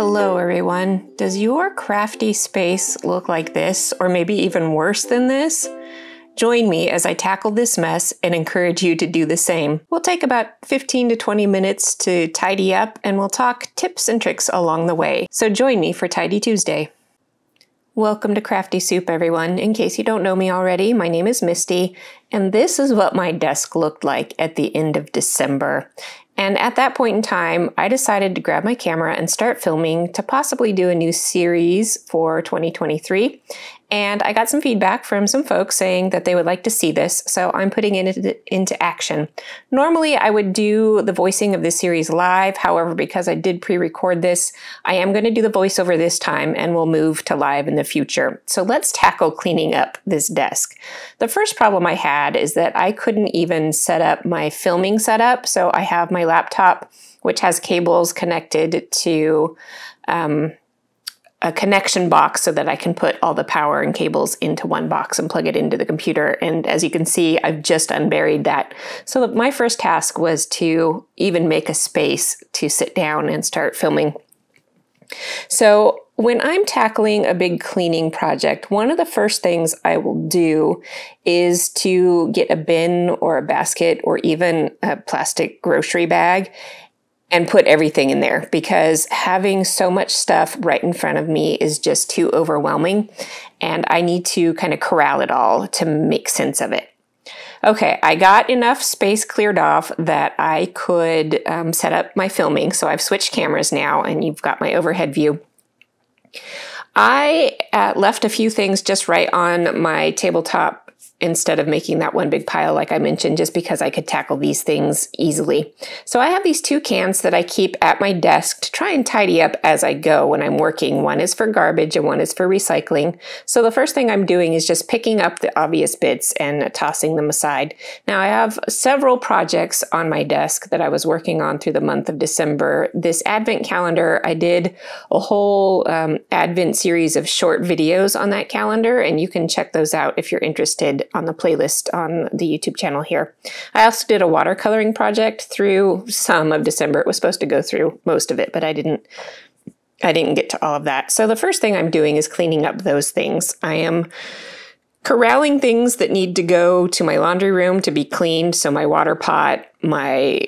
Hello everyone. Does your crafty space look like this, or maybe even worse than this? Join me as I tackle this mess and encourage you to do the same. We'll take about 15 to 20 minutes to tidy up, and we'll talk tips and tricks along the way. So join me for Tidy Tuesday. Welcome to Crafty Soup, everyone. In case you don't know me already, my name is Misty, and this is what my desk looked like at the end of December. And at that point in time, I decided to grab my camera and start filming to possibly do a new series for 2023. And I got some feedback from some folks saying that they would like to see this, so I'm putting it into action. Normally, I would do the voicing of this series live. However, because I did pre-record this, I am going to do the voiceover this time, and we'll move to live in the future. So let's tackle cleaning up this desk. The first problem I had is that I couldn't even set up my filming setup. So I have my laptop, which has cables connected to a connection box so that I can put all the power and cables into one box and plug it into the computer. And as you can see, I've just unburied that. So my first task was to even make a space to sit down and start filming. So when I'm tackling a big cleaning project, one of the first things I will do is to get a bin or a basket or even a plastic grocery bag and put everything in there, because having so much stuff right in front of me is just too overwhelming, and I need to kind of corral it all to make sense of it. Okay, I got enough space cleared off that I could set up my filming, so I've switched cameras now, and you've got my overhead view. I left a few things just right on my tabletop instead of making that one big pile like I mentioned, just because I could tackle these things easily. So I have these two cans that I keep at my desk to try and tidy up as I go when I'm working. One is for garbage and one is for recycling. So the first thing I'm doing is just picking up the obvious bits and tossing them aside. Now I have several projects on my desk that I was working on through the month of December. This Advent calendar, I did a whole Advent series of short videos on that calendar, and you can check those out if you're interested on the playlist on the YouTube channel here. I also did a watercoloring project through some of December. It was supposed to go through most of it, but I didn't get to all of that. So the first thing I'm doing is cleaning up those things. I am corralling things that need to go to my laundry room to be cleaned. So my water pot, my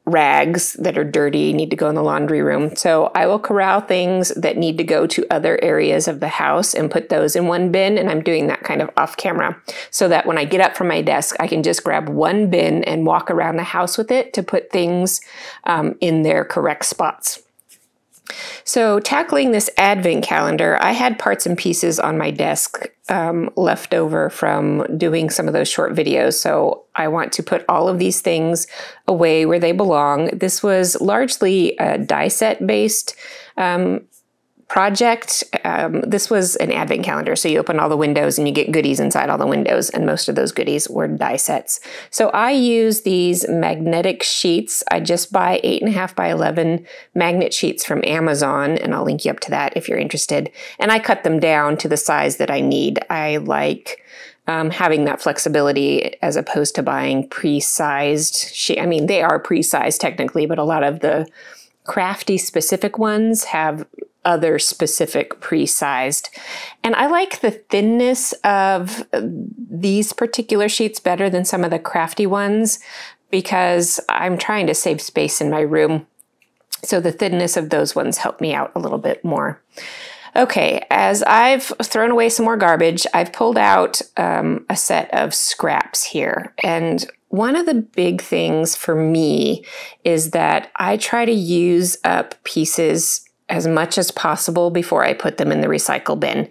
rags that are dirty need to go in the laundry room. So I will corral things that need to go to other areas of the house and put those in one bin. And I'm doing that kind of off camera so that when I get up from my desk, I can just grab one bin and walk around the house with it to put things in their correct spots. So tackling this Advent calendar, I had parts and pieces on my desk left over from doing some of those short videos. So I want to put all of these things away where they belong. This was largely a die set based project. This was an Advent calendar. So you open all the windows and you get goodies inside all the windows, and most of those goodies were die sets. So I use these magnetic sheets. I just buy 8.5 by 11 magnet sheets from Amazon, and I'll link you up to that if you're interested. And I cut them down to the size that I need. I like having that flexibility as opposed to buying pre-sized sheet. I mean, they are pre-sized technically, but a lot of the crafty specific ones have other specific pre-sized. And I like the thinness of these particular sheets better than some of the crafty ones because I'm trying to save space in my room. So the thinness of those ones help me out a little bit more. Okay, as I've thrown away some more garbage, I've pulled out a set of scraps here. And one of the big things for me is that I try to use up pieces as much as possible before I put them in the recycle bin.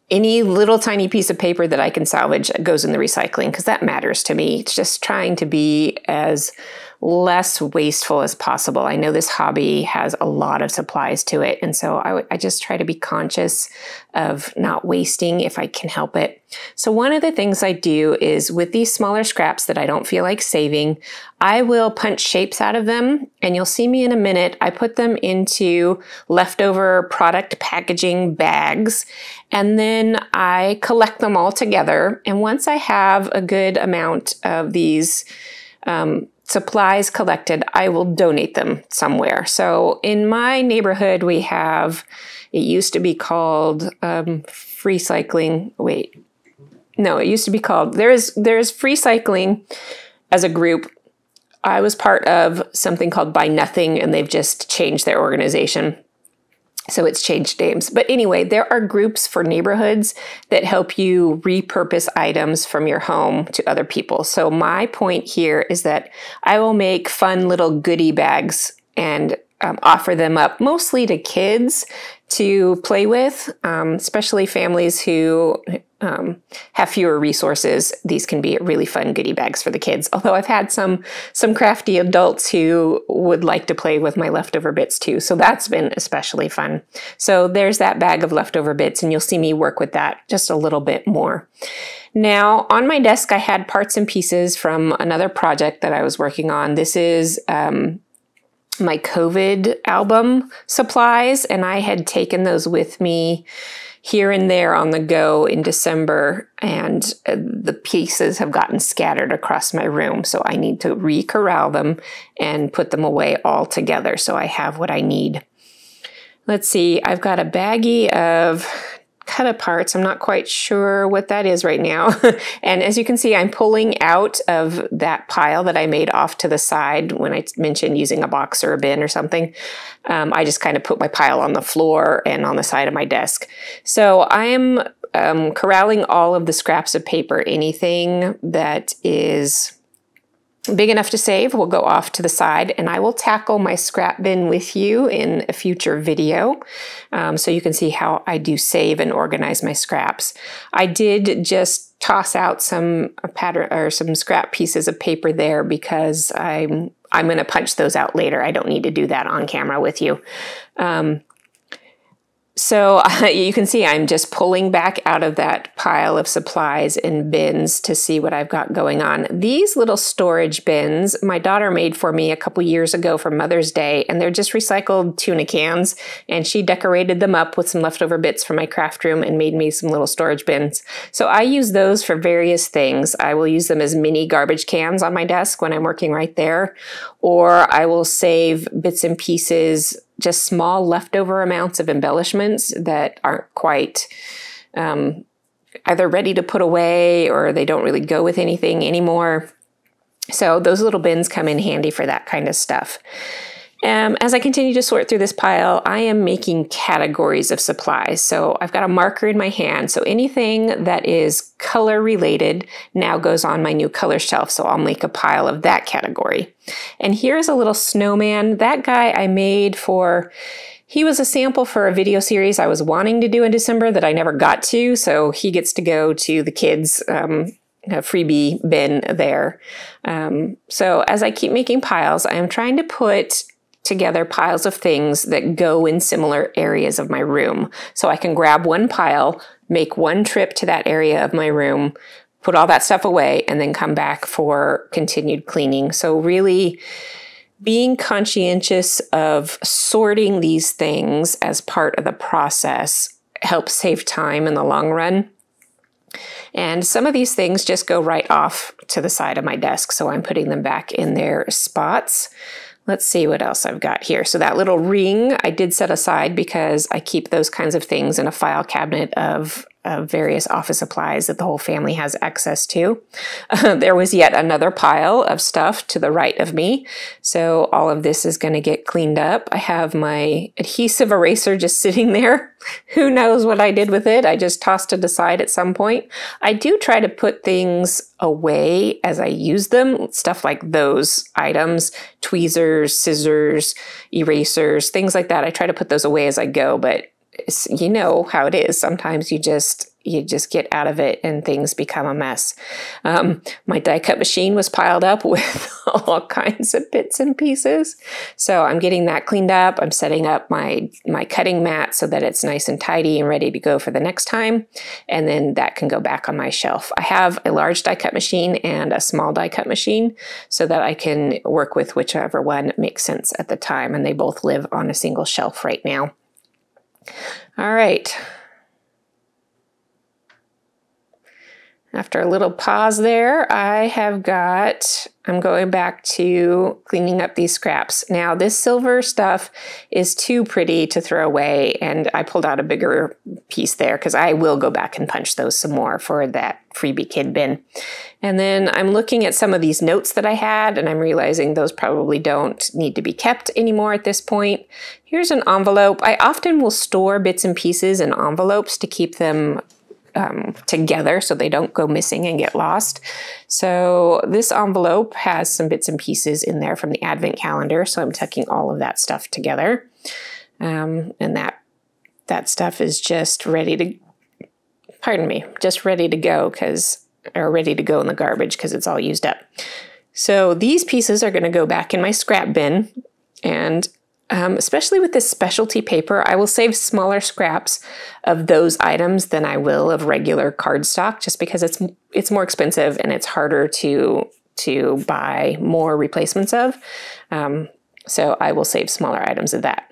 Any little tiny piece of paper that I can salvage goes in the recycling because that matters to me. It's just trying to be as less wasteful as possible. I know this hobby has a lot of supplies to it, and so I just try to be conscious of not wasting if I can help it. So one of the things I do is with these smaller scraps that I don't feel like saving, I will punch shapes out of them, and you'll see me in a minute. I put them into leftover product packaging bags, and then I collect them all together. And once I have a good amount of these supplies collected, I will donate them somewhere. So in my neighborhood, we have, it used to be called free cycling. Wait, no, it used to be called, there's free cycling as a group. I was part of something called Buy Nothing, and they've just changed their organization. So it's changed names. But anyway, there are groups for neighborhoods that help you repurpose items from your home to other people. So my point here is that I will make fun little goodie bags and offer them up mostly to kids to play with, especially families who have fewer resources. These can be really fun goodie bags for the kids. Although I've had some crafty adults who would like to play with my leftover bits too. So that's been especially fun. So there's that bag of leftover bits, and you'll see me work with that just a little bit more. Now on my desk, I had parts and pieces from another project that I was working on. This is my COVID album supplies, and I had taken those with me here and there on the go in December, and the pieces have gotten scattered across my room. So I need to re-corral them and put them away all together so I have what I need. Let's see, I've got a baggie of cut aparts. I'm not quite sure what that is right now. And as you can see, I'm pulling out of that pile that I made off to the side when I mentioned using a box or a bin or something. I just kind of put my pile on the floor and on the side of my desk. So I am corralling all of the scraps of paper. Anything that is big enough to save will go off to the side, and I will tackle my scrap bin with you in a future video, so you can see how I do save and organize my scraps. I did just toss out some pattern or some scrap pieces of paper there because I'm going to punch those out later. I don't need to do that on camera with you. So you can see I'm just pulling back out of that pile of supplies and bins to see what I've got going on. These little storage bins, my daughter made for me a couple years ago for Mother's Day, and they're just recycled tuna cans, and she decorated them up with some leftover bits from my craft room and made me some little storage bins. So I use those for various things. I will use them as mini garbage cans on my desk when I'm working right there, or I will save bits and pieces, just small leftover amounts of embellishments that aren't quite either ready to put away or they don't really go with anything anymore. So those little bins come in handy for that kind of stuff. As I continue to sort through this pile, I am making categories of supplies. So I've got a marker in my hand. So anything that is color related now goes on my new color shelf. So I'll make a pile of that category. And here's a little snowman. That guy I made he was a sample for a video series I was wanting to do in December that I never got to. So he gets to go to the kids' freebie bin there. So as I keep making piles, I am trying to put together piles of things that go in similar areas of my room. So I can grab one pile, make one trip to that area of my room, put all that stuff away, and then come back for continued cleaning. So really being conscientious of sorting these things as part of the process helps save time in the long run. And some of these things just go right off to the side of my desk, so I'm putting them back in their spots. Let's see what else I've got here. So that little ring I did set aside because I keep those kinds of things in a file cabinet of various office supplies that the whole family has access to. There was yet another pile of stuff to the right of me. So all of this is going to get cleaned up. I have my adhesive eraser just sitting there. Who knows what I did with it? I just tossed it aside at some point. I do try to put things away as I use them. Stuff like those items, tweezers, scissors, erasers, things like that. I try to put those away as I go, but you know how it is. Sometimes you just get out of it and things become a mess. My die cut machine was piled up with all kinds of bits and pieces. So I'm getting that cleaned up. I'm setting up my cutting mat so that it's nice and tidy and ready to go for the next time. And then that can go back on my shelf. I have a large die cut machine and a small die cut machine so that I can work with whichever one makes sense at the time. And they both live on a single shelf right now. All right. After a little pause there, I'm going back to cleaning up these scraps. Now, this silver stuff is too pretty to throw away, and I pulled out a bigger piece there because I will go back and punch those some more for that freebie kid bin. And then I'm looking at some of these notes that I had, and I'm realizing those probably don't need to be kept anymore at this point. Here's an envelope. I often will store bits and pieces in envelopes to keep them together so they don't go missing and get lost. So this envelope has some bits and pieces in there from the Advent calendar, so I'm tucking all of that stuff together. And that stuff is just ready to, just ready to go ready to go in the garbage because it's all used up. So these pieces are going to go back in my scrap bin, and especially with this specialty paper, I will save smaller scraps of those items than I will of regular cardstock, just because it's more expensive and it's harder to buy more replacements of. So I will save smaller items of that.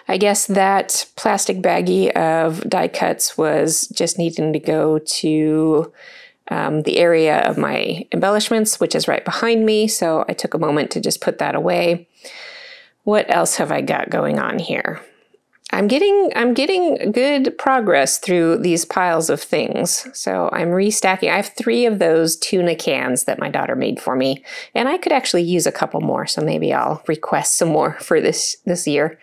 I guess that plastic baggie of die cuts was just needing to go to the area of my embellishments, which is right behind me. So I took a moment to just put that away. What else have I got going on here? I'm getting good progress through these piles of things. So I'm restacking. I have 3 of those tuna cans that my daughter made for me, and I could actually use a couple more. So maybe I'll request some more for this year.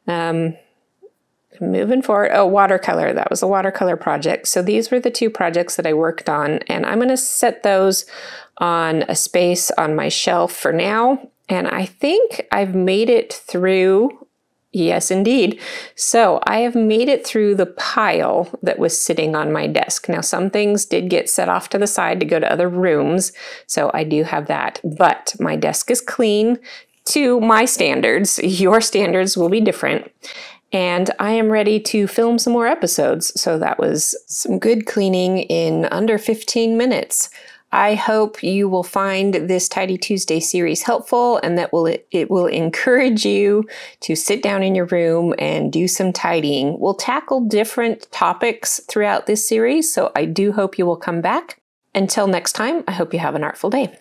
Moving forward, watercolor. That was a watercolor project. So these were the 2 projects that I worked on, and I'm going to set those on a space on my shelf for now. And I think I've made it through, yes, indeed. So I have made it through the pile that was sitting on my desk. Now, some things did get set off to the side to go to other rooms, so I do have that. But my desk is clean to my standards. Your standards will be different. And I am ready to film some more episodes. So that was some good cleaning in under 15 minutes. I hope you will find this Tidy Tuesday series helpful, and that it will encourage you to sit down in your room and do some tidying. We'll tackle different topics throughout this series, so I do hope you will come back. Until next time, I hope you have an artful day.